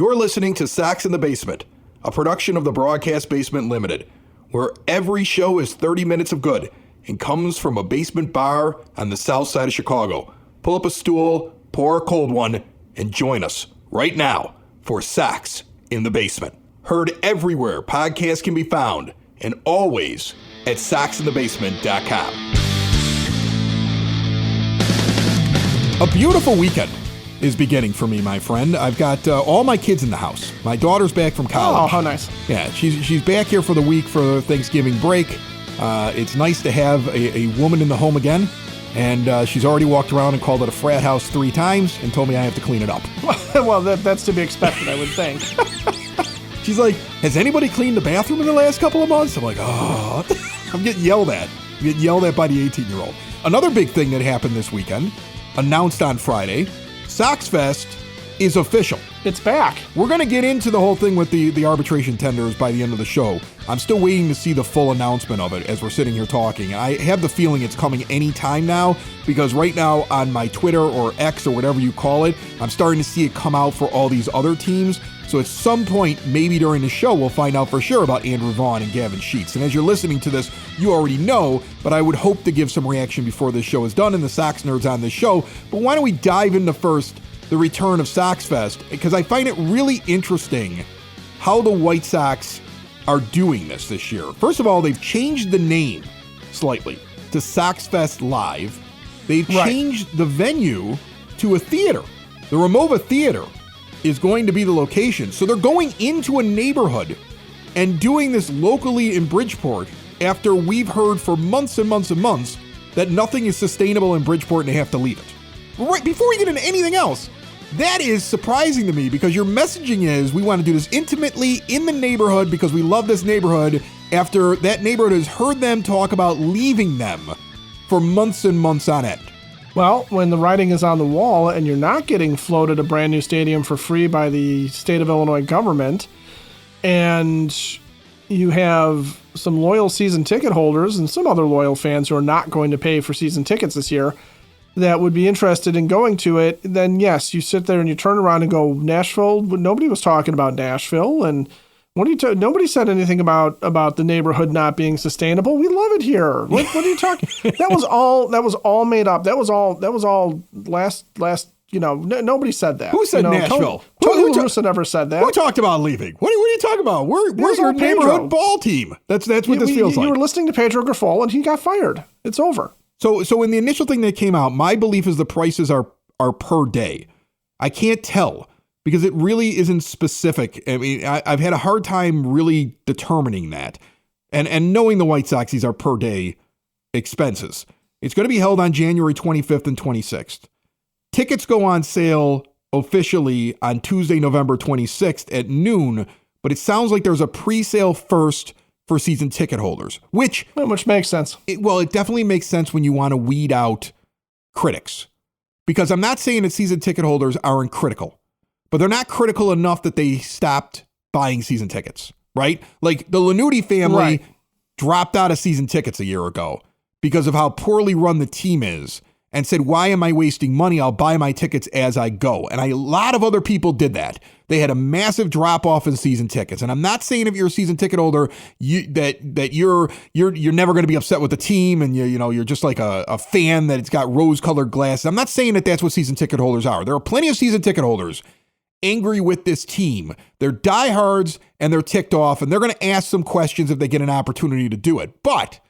You're listening to Sax in the Basement, a production of the Broadcast Basement Limited, where every show is 30 minutes of good and comes from a basement bar on the south side of Chicago. Pull up a stool, pour a cold one, and join us right now for Sax in the Basement. Heard everywhere podcasts can be found, and always at saxinthebasement.com. A beautiful weekend is beginning for me, my friend. I've got all my kids in the house. My daughter's back from college. Oh, how nice. Yeah, she's back here for the week for Thanksgiving break. It's nice to have a woman in the home again. And she's already walked around and called it a frat house 3 times and told me I have to clean it up. Well, that's to be expected, I would think. She's like, has anybody cleaned the bathroom in the last couple of months? I'm like, oh, I'm getting yelled at. I'm getting yelled at by the 18-year-old. Another big thing that happened this weekend, announced on Friday, SoxFest is official. It's back. We're going to get into the whole thing with the arbitration tenders by the end of the show. I'm still waiting to see the full announcement of it as we're sitting here talking. I have the feeling it's coming any time now, because right now on my Twitter or X or whatever you call it, I'm starting to see it come out for all these other teams. So at some point, maybe during the show, we'll find out for sure about Andrew Vaughn and Gavin Sheets. And as you're listening to this, you already know, but I would hope to give some reaction before this show is done and the Sox nerds on this show. But why don't we dive into first the return of SoxFest, because I find it really interesting how the White Sox are doing this year. First of all, they've changed the name slightly to SoxFest Live. They've changed the venue to a theater. The Ramova Theater is going to be the location. So they're going into a neighborhood and doing this locally in Bridgeport after we've heard for months and months and months that nothing is sustainable in Bridgeport and they have to leave it. Right before we get into anything else, that is surprising to me, because your messaging is we want to do this intimately in the neighborhood because we love this neighborhood, after that neighborhood has heard them talk about leaving them for months and months on end. Well, when the writing is on the wall and you're not getting floated a brand new stadium for free by the state of Illinois government, and you have some loyal season ticket holders and some other loyal fans who are not going to pay for season tickets this year that would be interested in going to it, then yes, you sit there and you turn around and go, Nashville. Nobody was talking about Nashville, and nobody said anything about the neighborhood not being sustainable. We love it here. What are you talking? That was all made up. That was all last. Nobody said that. Who said Nashville? Tony La Russa never said that. Who talked about leaving? What are you talking about? We're your neighborhood ball team. That's what this feels like. You were listening to Pedro Grifol and he got fired. It's over. So in the initial thing that came out, my belief is the prices are per day. I can't tell because it really isn't specific. I mean, I've had a hard time really determining that. And knowing the White Sox, these are per day expenses. It's going to be held on January 25th and 26th. Tickets go on sale officially on Tuesday, November 26th at noon, but it sounds like there's a pre-sale first for season ticket holders, which makes sense. It definitely makes sense when you want to weed out critics, because I'm not saying that season ticket holders aren't critical, but they're not critical enough that they stopped buying season tickets, right? Like the Lanuti family dropped out of season tickets a year ago because of how poorly run the team is, and said, why am I wasting money? I'll buy my tickets as I go. And a lot of other people did that. They had a massive drop off in season tickets. And I'm not saying if you're a season ticket holder, that you're never going to be upset with the team, and you're just like a fan that it's got rose colored glasses. I'm not saying that that's what season ticket holders are. There are plenty of season ticket holders angry with this team. They're diehards and they're ticked off, and they're going to ask some questions if they get an opportunity to do it. But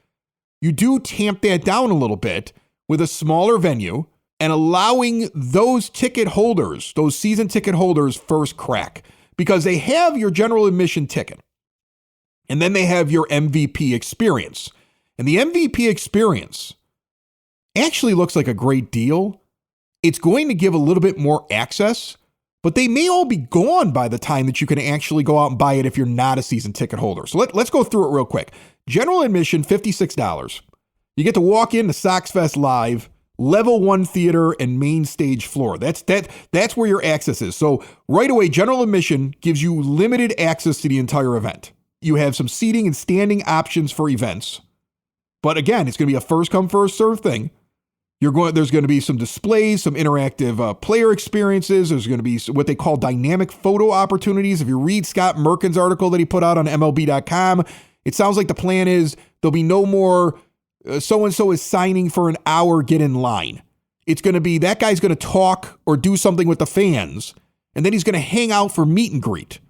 you do tamp that down a little bit with a smaller venue and allowing those ticket holders, those season ticket holders, first crack, because they have your general admission ticket and then they have your MVP experience. And the MVP experience actually looks like a great deal. It's going to give a little bit more access, but they may all be gone by the time that you can actually go out and buy it if you're not a season ticket holder. So let's go through it real quick. General admission, $56. You get to walk into SoxFest Live, level 1 theater and main stage floor. That's where your access is. So right away, general admission gives you limited access to the entire event. You have some seating and standing options for events. But again, it's going to be a first come, first serve thing. There's going to be some displays, some interactive player experiences. There's going to be what they call dynamic photo opportunities. If you read Scott Merkin's article that he put out on MLB.com, it sounds like the plan is there'll be no more so-and-so is signing for an hour, get in line. It's going to be that guy's going to talk or do something with the fans, and then he's going to hang out for meet and greet,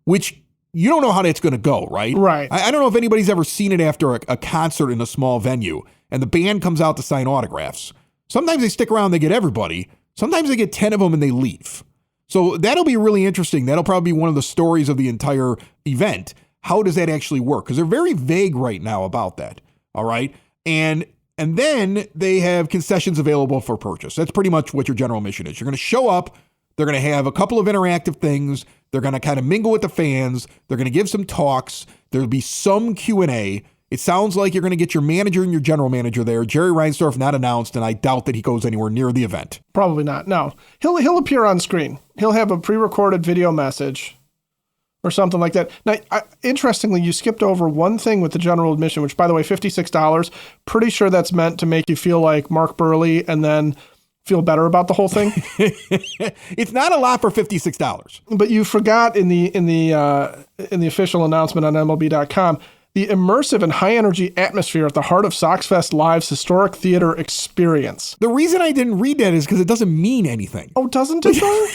which you don't know how that's going to go, right? Right. I don't know if anybody's ever seen it after a concert in a small venue and the band comes out to sign autographs. Sometimes they stick around, they get everybody. Sometimes they get 10 of them and they leave. So that'll be really interesting. That'll probably be one of the stories of the entire event. How does that actually work? Because they're very vague right now about that. All right. And then they have concessions available for purchase. That's pretty much what your general mission is. You're going to show up. They're going to have a couple of interactive things. They're going to kind of mingle with the fans. They're going to give some talks. There'll be some Q&A. It sounds like you're going to get your manager and your general manager there. Jerry Reinsdorf not announced, and I doubt that he goes anywhere near the event. Probably not. No. He'll appear on screen. He'll have a pre-recorded video message or something like that. Now, interestingly, you skipped over one thing with the general admission, which, by the way, $56. Pretty sure that's meant to make you feel like Mark Burley and then feel better about the whole thing. It's not a lot for $56. But you forgot in the official announcement on MLB.com, the immersive and high-energy atmosphere at the heart of SoxFest Live's historic theater experience. The reason I didn't read that is because it doesn't mean anything. Oh, doesn't it, though?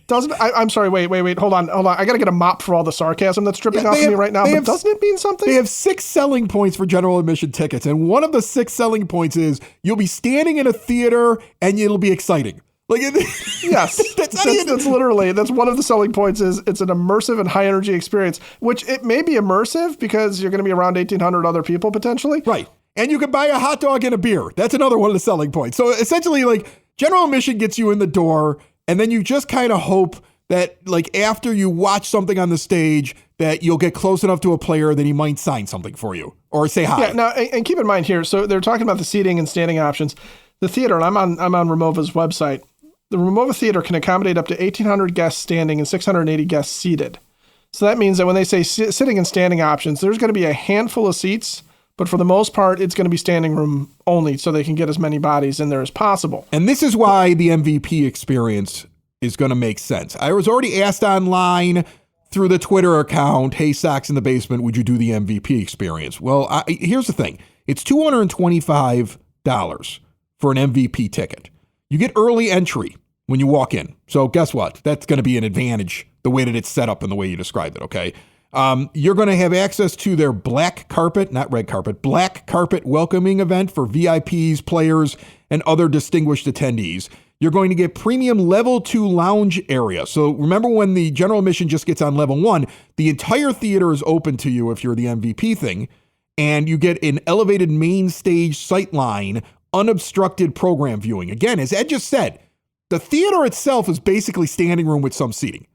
Doesn't it? I'm sorry, wait, hold on. I got to get a mop for all the sarcasm that's dripping off of me right now, but doesn't it mean something? They have 6 selling points for general admission tickets, and one of the 6 selling points is you'll be standing in a theater and it'll be exciting. Like, yes, that's literally, that's one of the selling points is it's an immersive and high energy experience, which it may be immersive because you're going to be around 1,800 other people potentially. Right. And you can buy a hot dog and a beer. That's another one of the selling points. So essentially, like, general admission gets you in the door, and then you just kind of hope that, like, after you watch something on the stage, that you'll get close enough to a player that he might sign something for you or say hi. Yeah. Now, and keep in mind here, so they're talking about the seating and standing options. The theater, and I'm on Remova's website. The Remova Theater can accommodate up to 1,800 guests standing and 680 guests seated. So that means that when they say sitting and standing options, there's going to be a handful of seats, but for the most part, it's going to be standing room only so they can get as many bodies in there as possible. And this is why the MVP experience is going to make sense. I was already asked online through the Twitter account, hey, Sox in the Basement, would you do the MVP experience? Well, here's the thing. It's $225 for an MVP ticket. You get early entry when you walk in. So guess what? That's going to be an advantage, the way that it's set up and the way you described it, okay? You're going to have access to their black carpet, not red carpet, black carpet welcoming event for VIPs, players, and other distinguished attendees. You're going to get premium level 2 lounge area. So remember when the general admission just gets on level 1, the entire theater is open to you if you're the MVP thing, and you get an elevated main stage sightline, unobstructed program viewing. Again, as Ed just said, the theater itself is basically standing room with some seating.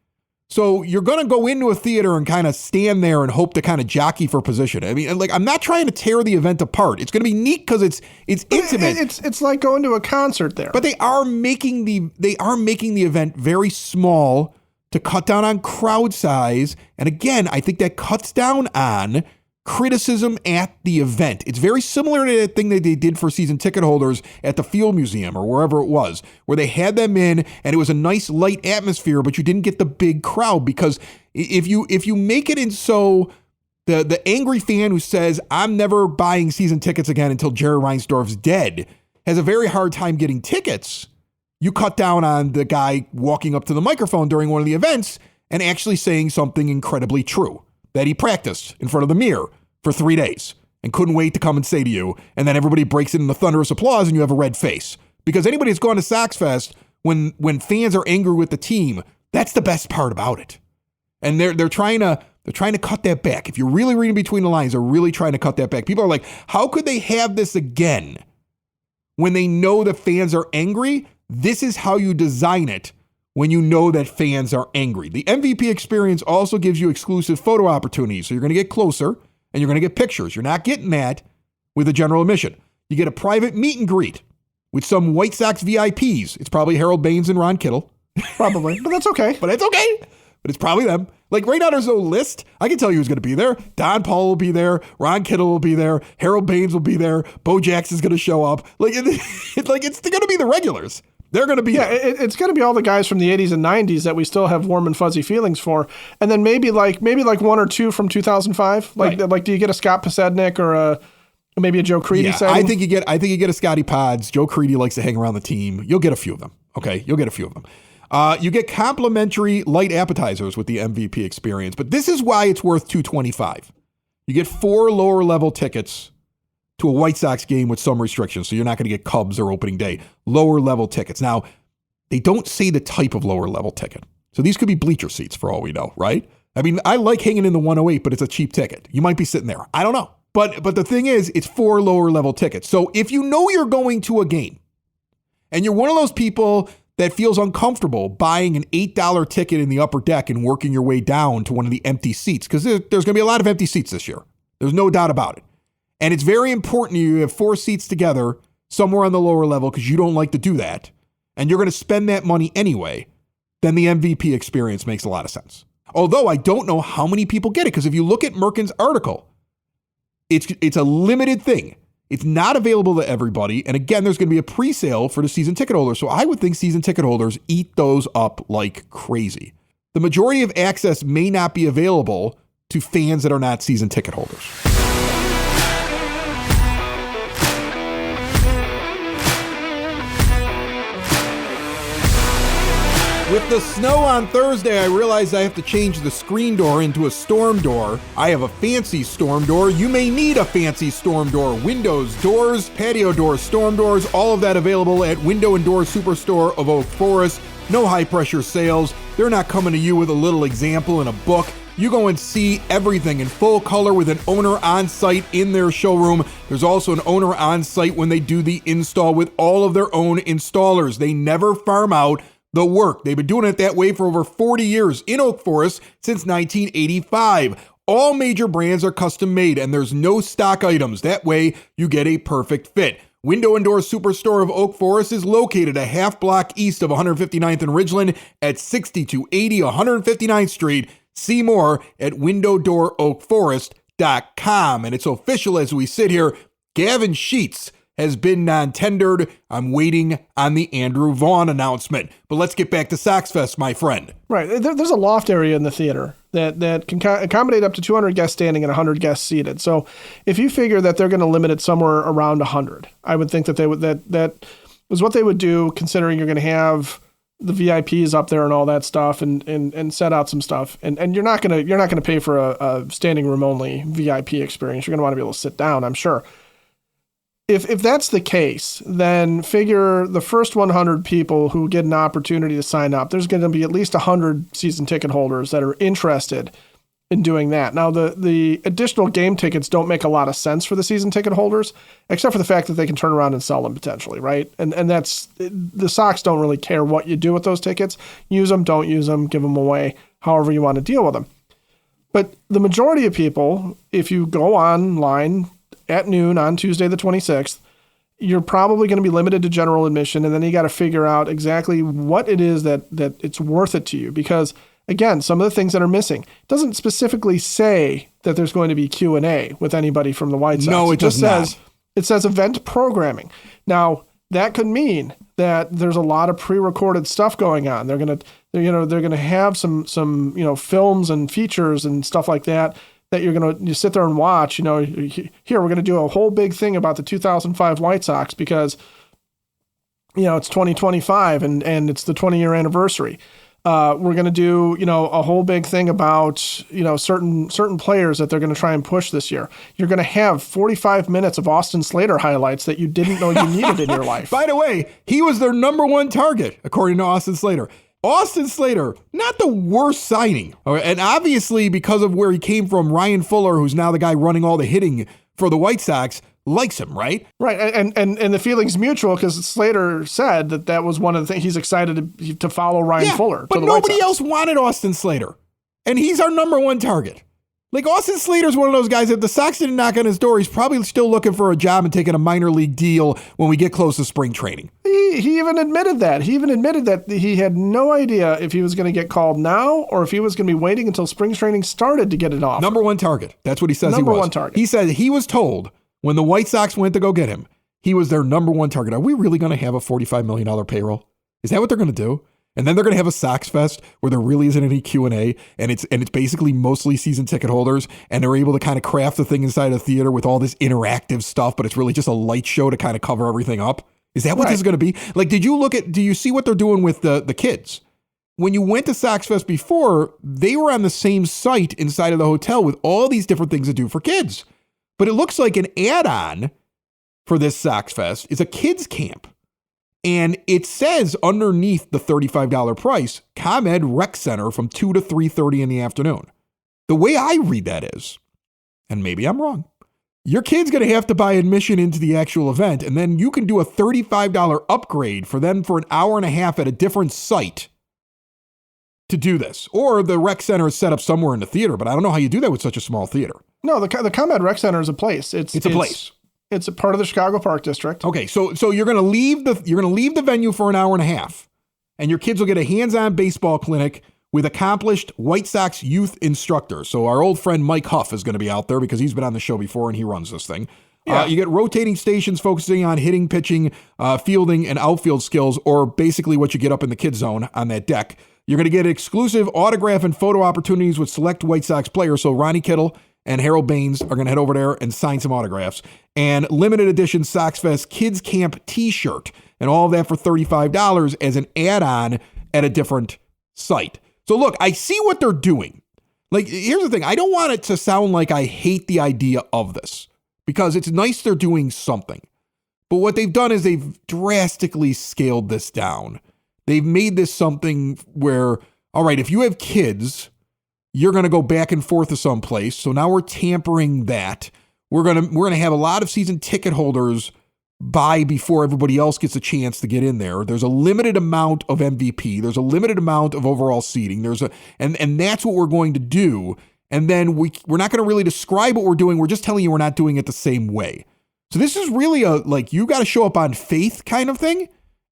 So you're going to go into a theater and kind of stand there and hope to kind of jockey for position. I mean, like, I'm not trying to tear the event apart. It's going to be neat because it's intimate. It's like going to a concert there. But they are making the event very small to cut down on crowd size. And again, I think that cuts down on criticism at the event. It's very similar to that thing that they did for season ticket holders at the Field Museum or wherever it was, where they had them in and it was a nice light atmosphere, but you didn't get the big crowd. Because if you make it in so the angry fan who says, I'm never buying season tickets again until Jerry Reinsdorf's dead, has a very hard time getting tickets, you cut down on the guy walking up to the microphone during one of the events and actually saying something incredibly true that he practiced in front of the mirror for 3 days and couldn't wait to come and say to you, and then everybody breaks into thunderous applause and you have a red face. Because anybody that's gone to SoxFest, when fans are angry with the team, that's the best part about it. And they're trying to cut that back. If you're really reading between the lines, they're really trying to cut that back. People are like, how could they have this again when they know that fans are angry? This is how you design it when you know that fans are angry. The MVP experience also gives you exclusive photo opportunities. So you're going to get closer and you're going to get pictures. You're not getting that with a general admission. You get a private meet and greet with some White Sox VIPs. It's probably Harold Baines and Ron Kittle. Probably, but that's okay. But it's okay. But it's probably them. Like right now, there's no list. I can tell you who's going to be there. Don Paul will be there. Ron Kittle will be there. Harold Baines will be there. Bo Jackson's going to show up. It's going to be the regulars. They're going to be there. It's going to be all the guys from the 80s and 90s that we still have warm and fuzzy feelings for, and then maybe like one or two from 2005. Like do you get a Scott Pasednik or maybe a Joe Creedy? Yeah, I think you get a Scotty Pods. Joe Creedy likes to hang around the team. You'll get a few of them. Okay, you'll get a few of them. You get complimentary light appetizers with the MVP experience, but this is why it's worth $225. You get 4 lower level tickets to a White Sox game with some restrictions, so you're not going to get Cubs or opening day. Lower level tickets. Now, they don't say the type of lower level ticket, so these could be bleacher seats for all we know, right? I mean, I like hanging in the 108, but it's a cheap ticket. You might be sitting there. I don't know. But the thing is, it's 4 lower level tickets. So if you know you're going to a game and you're one of those people that feels uncomfortable buying an $8 ticket in the upper deck and working your way down to one of the empty seats, because there's going to be a lot of empty seats this year. There's no doubt about it. And it's very important you have 4 seats together somewhere on the lower level because you don't like to do that, and you're going to spend that money anyway, then the MVP experience makes a lot of sense. Although I don't know how many people get it, because if you look at Merkin's article, it's a limited thing. It's not available to everybody. And again, there's going to be a pre-sale for the season ticket holders. So I would think season ticket holders eat those up like crazy. The majority of access may not be available to fans that are not season ticket holders. With the snow on Thursday, I realized I have to change the screen door into a storm door. I have a fancy storm door. You may need a fancy storm door. Windows, doors, patio doors, storm doors, all of that available at Window and Door Superstore of Oak Forest. No high pressure sales. They're not coming to you with a little example in a book. You go and see everything in full color with an owner on site in their showroom. There's also an owner on site when they do the install with all of their own installers. They never farm out the work. They've been doing it that way for over 40 years in Oak Forest since 1985. All major brands are custom made and there's no stock items. That way you get a perfect fit. Window and Door Superstore of Oak Forest is located a half block east of 159th and Ridgeland at 6280 159th Street. See more at windowdooroakforest.com. And it's official as we sit here. Gavin Sheets has been non-tendered. I'm waiting on the Andrew Vaughn announcement. But let's get back to SoxFest, my friend. Right. There's a loft area in the theater that can accommodate up to 200 guests standing and 100 guests seated. So if you figure that they're going to limit it somewhere around 100, I would think that that is what they would do, considering you're going to have the VIPs up there and all that stuff and set out some stuff. And you're not going to pay for a standing room only VIP experience. You're going to want to be able to sit down, I'm sure. If that's the case, then figure the first 100 people who get an opportunity to sign up, there's going to be at least 100 season ticket holders that are interested in doing that. Now, the additional game tickets don't make a lot of sense for the season ticket holders, except for the fact that they can turn around and sell them potentially, right? And that's, the Sox don't really care what you do with those tickets. Use them, don't use them, give them away, however you want to deal with them. But the majority of people, if you go online at noon on Tuesday the 26th, you're probably going to be limited to general admission, and then you got to figure out exactly what it is that it's worth it to you. Because, again, some of the things that are missing, it doesn't specifically say that there's going to be Q&A with anybody from the White Sox. No, it just says it says event programming. Now, that could mean that there's a lot of pre-recorded stuff going on. They're going to have some films and features and stuff like that you sit there and watch. Here we're going to do a whole big thing about the 2005 White Sox because it's 2025 and it's the 20-year anniversary. We're going to do a whole big thing about certain players that they're going to try and push this year. You're going to have 45 minutes of Austin Slater highlights that you didn't know you needed in your life. By the way, he was their number one target according to Austin Slater. Austin Slater, not the worst signing. And obviously, because of where he came from, Ryan Fuller, who's now the guy running all the hitting for the White Sox, likes him, right? Right. And the feeling's mutual because Slater said that was one of the things he's excited to follow Ryan Fuller. But nobody else wanted Austin Slater. And he's our number one target. Like Austin Slater's one of those guys, if the Sox didn't knock on his door, he's probably still looking for a job and taking a minor league deal when we get close to spring training. He even admitted that. He even admitted that he had no idea if he was going to get called now or if he was going to be waiting until spring training started to get it off. Number one target. That's what he says he was. Number one target. He said he was told when the White Sox went to go get him, he was their number one target. Are we really going to have a $45 million payroll? Is that what they're going to do? And then they're going to have a SoxFest where there really isn't any Q&A, and it's basically mostly season ticket holders, and they're able to kind of craft the thing inside a theater with all this interactive stuff, but it's really just a light show to kind of cover everything up. Is that what this is going to be? Like, do you see what they're doing with the kids? When you went to SoxFest before, they were on the same site inside of the hotel with all these different things to do for kids. But it looks like an add-on for this SoxFest is a kids camp. And it says underneath the $35 price, ComEd Rec Center from 2 to 3:30 in the afternoon. The way I read that is, and maybe I'm wrong, your kid's going to have to buy admission into the actual event, and then you can do a $35 upgrade for them for an hour and a half at a different site to do this. Or the rec center is set up somewhere in the theater, but I don't know how you do that with such a small theater. No, the ComEd Rec Center is a place. It's a place. It's a part of the Chicago Park District. Okay, so you're going to leave the venue for an hour and a half, and your kids will get a hands-on baseball clinic with accomplished White Sox youth instructors. So our old friend Mike Huff is going to be out there because he's been on the show before and he runs this thing. Yeah. You get rotating stations focusing on hitting, pitching, fielding, and outfield skills, or basically what you get up in the kids zone on that deck. You're going to get exclusive autograph and photo opportunities with select White Sox players. So Ronnie Kittle and Harold Baines are going to head over there and sign some autographs. And limited edition SoxFest Kids Camp t-shirt. And all of that for $35 as an add-on at a different site. So look, I see what they're doing. Like, here's the thing. I don't want it to sound like I hate the idea of this, because it's nice they're doing something. But what they've done is they've drastically scaled this down. They've made this something where, all right, if you have kids, you're going to go back and forth to someplace. So now we're tampering that. We're going to have a lot of season ticket holders buy before everybody else gets a chance to get in there. There's a limited amount of MVP. There's a limited amount of overall seating. And that's what we're going to do. And then we're not going to really describe what we're doing. We're just telling you we're not doing it the same way. So this is really you got to show up on faith kind of thing.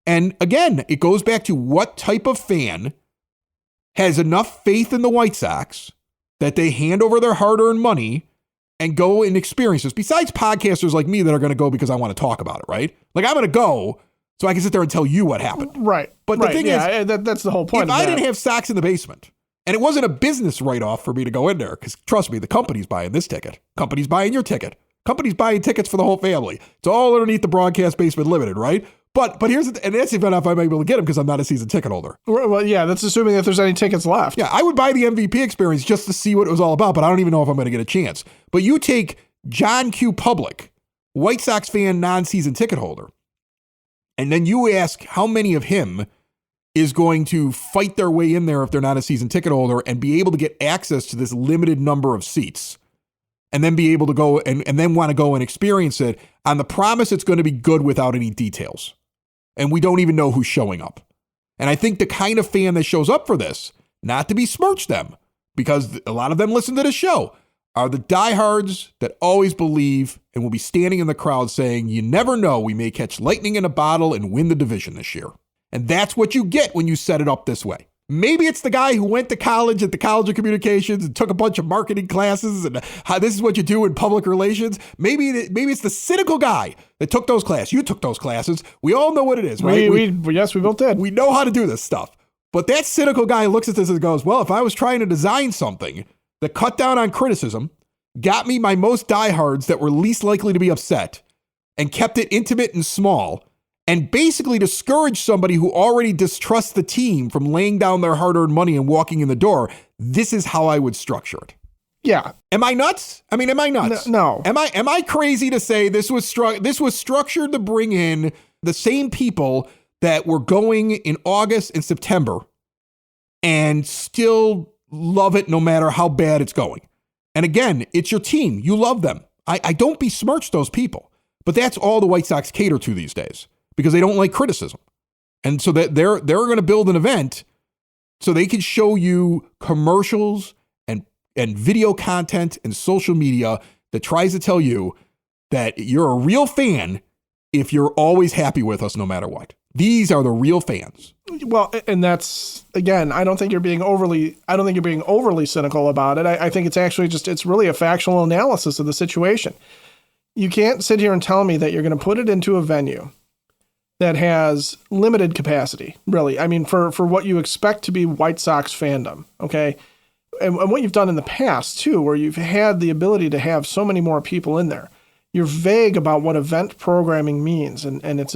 And again, it goes back to what type of fan has enough faith in the White Sox that they hand over their hard-earned money and go and experience this. Besides podcasters like me that are going to go because I want to talk about it, right? Like, I'm going to go so I can sit there and tell you what happened. Right. But the thing is, that's the whole point. If I didn't have Sox in the basement, and it wasn't a business write-off for me to go in there, because trust me, the company's buying this ticket. Company's buying your ticket. Company's buying tickets for the whole family. It's all underneath the Broadcast Basement Limited, right? But here's and that's even if I'm able to get them because I'm not a season ticket holder. Well, yeah, that's assuming that there's any tickets left. Yeah, I would buy the MVP experience just to see what it was all about, but I don't even know if I'm going to get a chance. But you take John Q. Public, White Sox fan, non-season ticket holder, and then you ask how many of him is going to fight their way in there if they're not a season ticket holder and be able to get access to this limited number of seats and then be able to go and then want to go and experience it on the promise it's going to be good without any details. And we don't even know who's showing up. And I think the kind of fan that shows up for this, not to besmirch them, because a lot of them listen to the show, are the diehards that always believe and will be standing in the crowd saying, you never know, we may catch lightning in a bottle and win the division this year. And that's what you get when you set it up this way. Maybe it's the guy who went to college at the College of Communications and took a bunch of marketing classes and how this is what you do in public relations. Maybe it's the cynical guy that took those classes. You took those classes. We all know what it is, right? Yes, we both did. We know how to do this stuff. But that cynical guy looks at this and goes, well, if I was trying to design something that cut down on criticism, got me my most diehards that were least likely to be upset, and kept it intimate and small, and basically discourage somebody who already distrusts the team from laying down their hard-earned money and walking in the door, this is how I would structure it. Yeah. Am I nuts? I mean, am I nuts? No. Am I crazy to say this was structured to bring in the same people that were going in August and September and still love it no matter how bad it's going? And again, it's your team. You love them. I don't besmirch those people, but that's all the White Sox cater to these days, because they don't like criticism. And so that they're going to build an event so they can show you commercials and video content and social media that tries to tell you that you're a real fan if you're always happy with us no matter what. These are the real fans. Well, and that's, again, I don't think you're being overly cynical about it. I think it's actually it's really a factual analysis of the situation. You can't sit here and tell me that you're going to put it into a venue that has limited capacity, really. I mean, for what you expect to be White Sox fandom, okay? And what you've done in the past, too, where you've had the ability to have so many more people in there. You're vague about what event programming means, and it's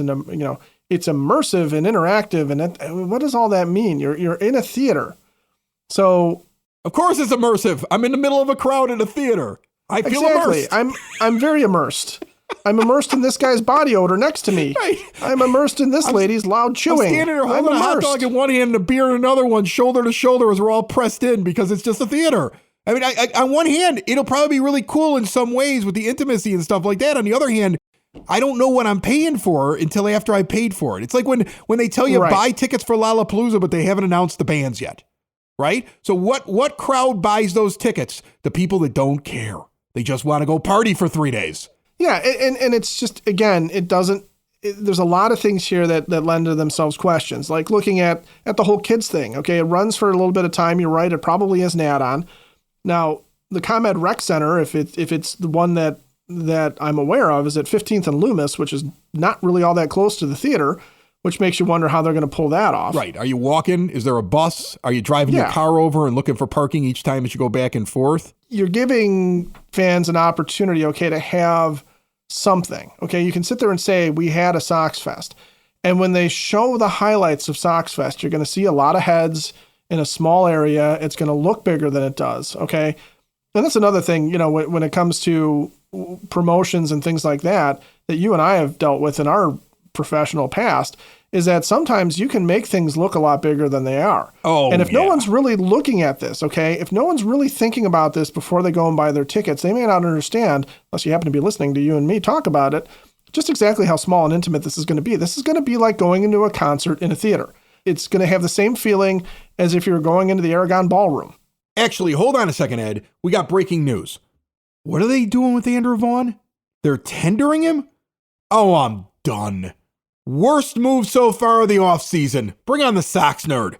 it's immersive and interactive, and what does all that mean? You're in a theater, so of course it's immersive. I'm in the middle of a crowd in a theater. I feel immersed. I'm very immersed. I'm immersed in this guy's body odor next to me. Right. I'm immersed in this lady's loud chewing. I'm standing there holding a hot dog in one hand and a beer in another one, shoulder to shoulder as we're all pressed in because it's just a theater. I mean, on one hand, it'll probably be really cool in some ways with the intimacy and stuff like that. On the other hand, I don't know what I'm paying for until after I paid for it. It's like when they tell you buy tickets for Lollapalooza, but they haven't announced the bands yet, right? So what crowd buys those tickets? The people that don't care. They just want to go party for 3 days. Yeah, and it's just, again, there's a lot of things here that lend to themselves questions, like looking at the whole kids thing. Okay, it runs for a little bit of time. You're right, it probably is an add-on. Now, the ComEd Rec Center, if it's the one that I'm aware of, is at 15th and Loomis, which is not really all that close to the theater, which makes you wonder how they're going to pull that off. Right. Are you walking? Is there a bus? Are you driving your car over and looking for parking each time as you go back and forth? You're giving fans an opportunity, okay, to have something. Okay, you can sit there and say, we had a SoxFest. And when they show the highlights of SoxFest, you're going to see a lot of heads in a small area. It's going to look bigger than it does, okay? And that's another thing, when it comes to promotions and things like that you and I have dealt with in our professional past, is that sometimes you can make things look a lot bigger than they are. Oh, and if no one's really looking at this, okay, if no one's really thinking about this before they go and buy their tickets, they may not understand, unless you happen to be listening to you and me talk about it, just exactly how small and intimate this is going to be. This is going to be like going into a concert in a theater. It's going to have the same feeling as if you were going into the Aragon Ballroom. Actually, hold on a second, Ed. We got breaking news. What are they doing with Andrew Vaughn? They're tendering him? Oh, I'm done. Worst move so far of the offseason. Bring on the Sox nerd.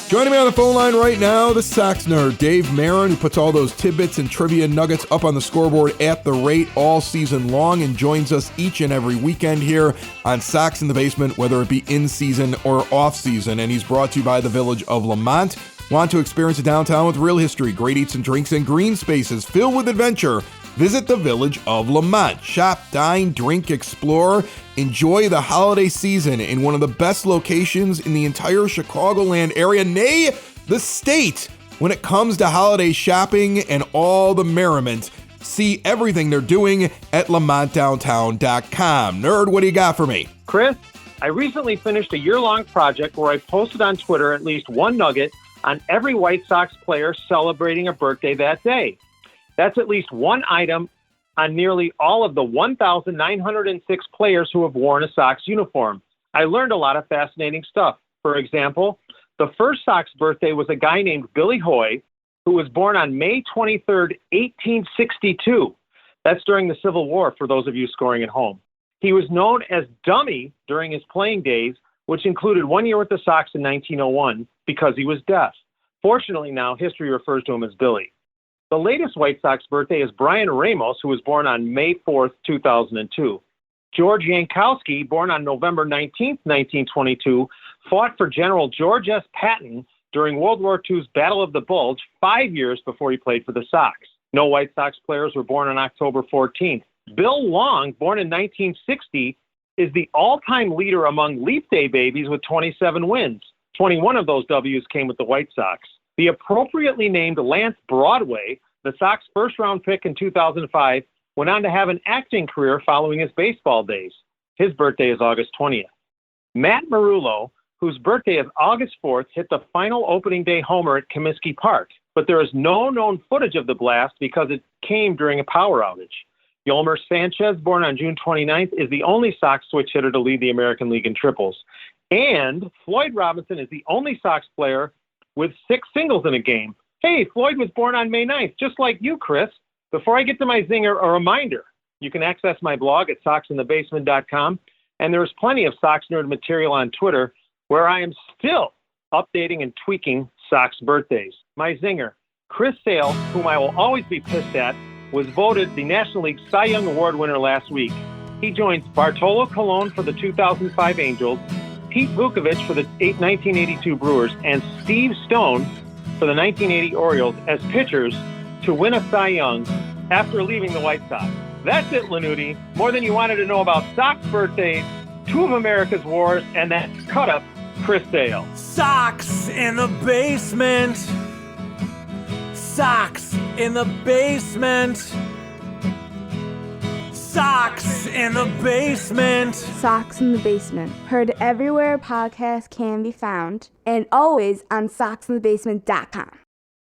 Joining me on the phone line right now, the Sox nerd, Dave Marin, who puts all those tidbits and trivia nuggets up on the scoreboard at the rate all season long and joins us each and every weekend here on Sox in the Basement, whether it be in season or off season. And he's brought to you by the Village of Lamont. Want to experience a downtown with real history, great eats and drinks, and green spaces filled with adventure? Visit the Village of Lamont. Shop, dine, drink, explore. Enjoy the holiday season in one of the best locations in the entire Chicagoland area, nay, the state. When it comes to holiday shopping and all the merriment, see everything they're doing at lamontdowntown.com. Nerd, what do you got for me? Chris, I recently finished a year-long project where I posted on Twitter at least one nugget on every White Sox player celebrating a birthday that day. That's at least one item on nearly all of the 1,906 players who have worn a Sox uniform. I learned a lot of fascinating stuff. For example, the first Sox birthday was a guy named Billy Hoy, who was born on May 23rd, 1862. That's during the Civil War, for those of you scoring at home. He was known as Dummy during his playing days, which included 1 year with the Sox in 1901, because he was deaf. Fortunately now, history refers to him as Billy. The latest White Sox birthday is Brian Ramos, who was born on May 4th, 2002. George Yankowski, born on November 19th, 1922, fought for General George S. Patton during World War II's Battle of the Bulge 5 years before he played for the Sox. No White Sox players were born on October 14th. Bill Long, born in 1960, is the all-time leader among Leap Day babies with 27 wins. 21 of those W's came with the White Sox. The appropriately named Lance Broadway, the Sox first-round pick in 2005, went on to have an acting career following his baseball days. His birthday is August 20th. Matt Marullo, whose birthday is August 4th, hit the final opening day homer at Comiskey Park. but there is no known footage of the blast because it came during a power outage. Yolmer Sanchez, born on June 29th, is the only Sox switch hitter to lead the American League in triples. And Floyd Robinson is the only Sox player with 6 singles in a game. Hey, Floyd was born on May 9th, just like you, Chris. Before I get to my zinger, a reminder. You can access my blog at SoxInTheBasement.com, and there's plenty of Sox Nerd material on Twitter where I am still updating and tweaking Sox birthdays. My zinger, Chris Sale, whom I will always be pissed at, was voted the National League Cy Young Award winner last week. He joins Bartolo Colon for the 2005 Angels, Pete Vukovich for the 1982 Brewers, and Steve Stone for the 1980 Orioles as pitchers to win a Cy Young after leaving the White Sox. That's it, Lanuti. More than you wanted to know about Sox birthdays, 2 of America's wars, and that cut-up Chris Sale. Sox in the basement. Sox in the basement. Sox in the basement. Sox in the Basement. Heard everywhere podcasts can be found, and always on SoxInTheBasement.com.